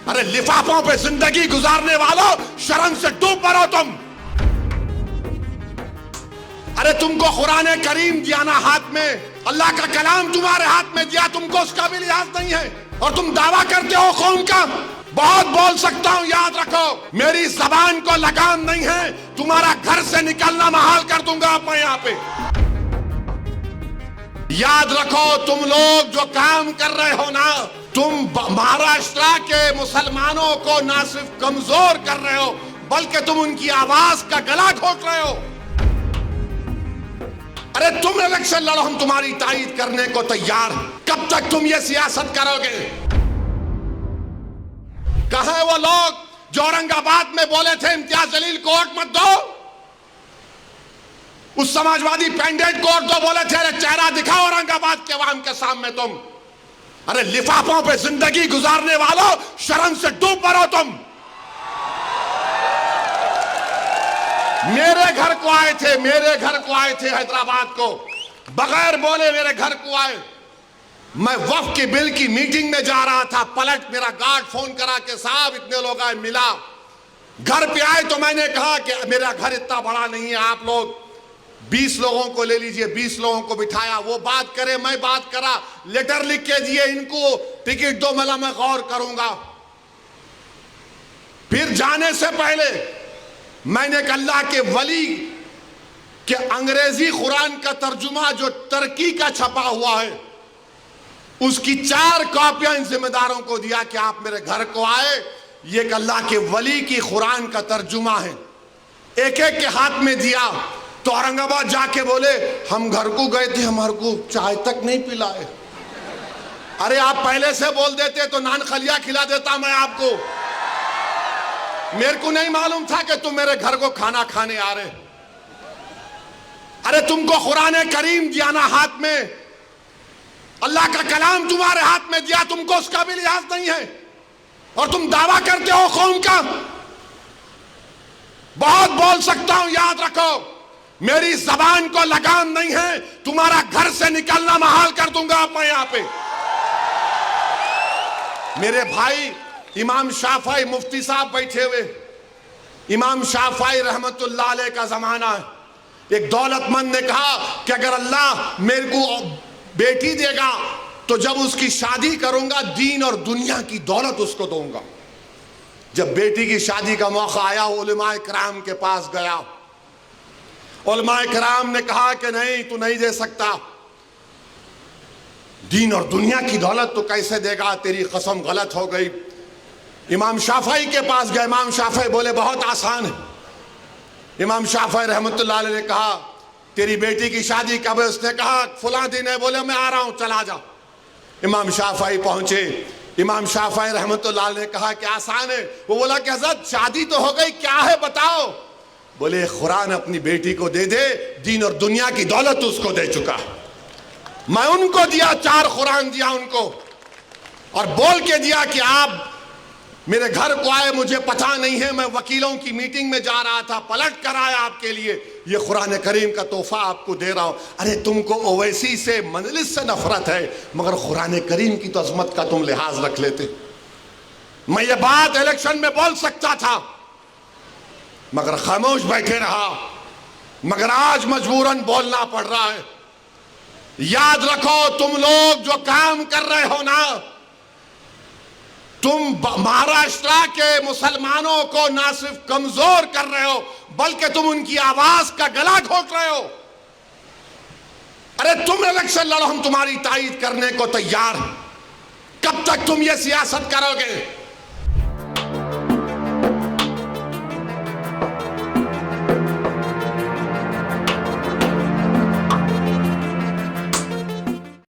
अरे लिफाफों पे जिंदगी गुजारने वालों, शर्म से डूब मरो तुम। अरे तुमको कुरान करीम दिया ना हाथ में, अल्लाह का कलाम तुम्हारे हाथ में दिया, तुमको उसका भी लिहाज नहीं है और तुम दावा करते हो कौम का। बहुत बोल सकता हूं, याद रखो मेरी जबान को लगाम नहीं है, तुम्हारा घर से निकलना महाल कर दूंगा मैं यहां पे। याद रखो तुम लोग जो काम कर रहे हो ना, तुम महाराष्ट्र के मुसलमानों को ना सिर्फ कमजोर कर रहे हो बल्कि तुम उनकी आवाज का गला घोट रहे हो। अरे तुम इलेक्शन लड़ो, हम तुम्हारी तायीद करने को तैयार। कब तक तुम ये सियासत करोगे? कहां है वो लोग जो औरंगाबाद में बोले थे इम्तियाज जलील को वोट मत दो? उस समाजवादी पैंडेट को तो बोले थे, अरे चेहरा दिखाओ औरंगाबाद के अवाम के सामने तुम। अरे लिफाफों पे जिंदगी गुजारने वालों, शर्म से डूब मरो तुम। मेरे घर को आए थे, मेरे घर को आए थे हैदराबाद को, बगैर बोले मेरे घर को आए। मैं वक्फ के बिल की मीटिंग में जा रहा था, पलट मेरा गार्ड फोन करा के साहब इतने लोग आए, मिला। घर पे आए तो मैंने कहा कि मेरा घर इतना बड़ा नहीं है, आप लोग 20 लोगों को ले लीजिए। 20 लोगों को बिठाया, वो बात करे मैं बात करा, लेटर लिख के दिए, इनको टिकट दो, मला मैं गौर करूंगा। फिर जाने से पहले मैंने अल्लाह के वली के अंग्रेजी कुरान का तर्जुमा जो तुर्की का छपा हुआ है, उसकी 4 कॉपियां इन जिम्मेदारों को दिया कि आप मेरे घर को आए, ये अल्लाह के वली की कुरान का तर्जुमा है। एक एक के हाथ में दिया तो औरंगाबाद जाके बोले हम घर को गए थे, हमारे को चाय तक नहीं पिलाए। अरे आप पहले से बोल देते तो नान खलिया खिला देता मैं आपको। मेरे को नहीं मालूम था कि तुम मेरे घर को खाना खाने आ रहे। अरे तुमको कुरान करीम दिया ना हाथ में, अल्लाह का कलाम तुम्हारे हाथ में दिया, तुमको उसका भी लिहाज नहीं है और तुम दावा करते हो कौम का। बहुत बोल सकता हूं, याद रखो मेरी जबान को लगाम नहीं है, तुम्हारा घर से निकलना महाल कर दूंगा मैं यहां पे। मेरे भाई इमाम शाफई मुफ्ती साहब बैठे हुए, इमाम शाफई रहमतुल्लाह अलैह का जमाना है। एक दौलतमंद ने कहा कि अगर अल्लाह मेरे को बेटी देगा तो जब उसकी शादी करूंगा दीन और दुनिया की दौलत उसको दूंगा। जब बेटी की शादी का मौका आया, उलमाए किराम के पास गया। उलमाए किराम ने कहा कि नहीं, तू नहीं दे सकता, दीन और दुनिया की दौलत तो कैसे देगा, तेरी कसम गलत हो गई। इमाम शाफई के पास गए, इमाम शाफई बोले बहुत आसान है। इमाम शाफई रहमतुल्लाह अलैह ने कहा तेरी बेटी की शादी कब है? उसने कहा फुला दिन है। बोले मैं आ रहा हूं, चला जा। इमाम शाफई पहुंचे, इमाम शाफई रहमतुल्लाह अलैह ने कहा कि आसान है। वो बोला कि हज़रत शादी तो हो गई, क्या है बताओ। बोले कुरान अपनी बेटी को दे दे, दीन और दुनिया की दौलत उसको दे चुका। मैं उनको दिया, 4 कुरान दिया उनको और बोल के दिया कि आप मेरे घर को आए, मुझे पता नहीं है, मैं वकीलों की मीटिंग में जा रहा था, पलट कर आया आपके लिए, ये कुरान करीम का तोहफा आपको दे रहा हूं। अरे तुमको ओवैसी से मजलिस से नफरत है, मगर कुरान करीम की तो अजमत का तुम लिहाज रख लेते। मैं ये बात इलेक्शन में बोल सकता था मगर खामोश बैठे रहा, मगर आज मजबूरन बोलना पड़ रहा है। याद रखो तुम लोग जो काम कर रहे हो ना, तुम महाराष्ट्र के मुसलमानों को ना सिर्फ कमजोर कर रहे हो बल्कि तुम उनकी आवाज का गला घोट रहे हो। अरे तुम इलेक्शन लड़ो, हम तुम्हारी तायीद करने को तैयार। कब तक तुम ये सियासत करोगे?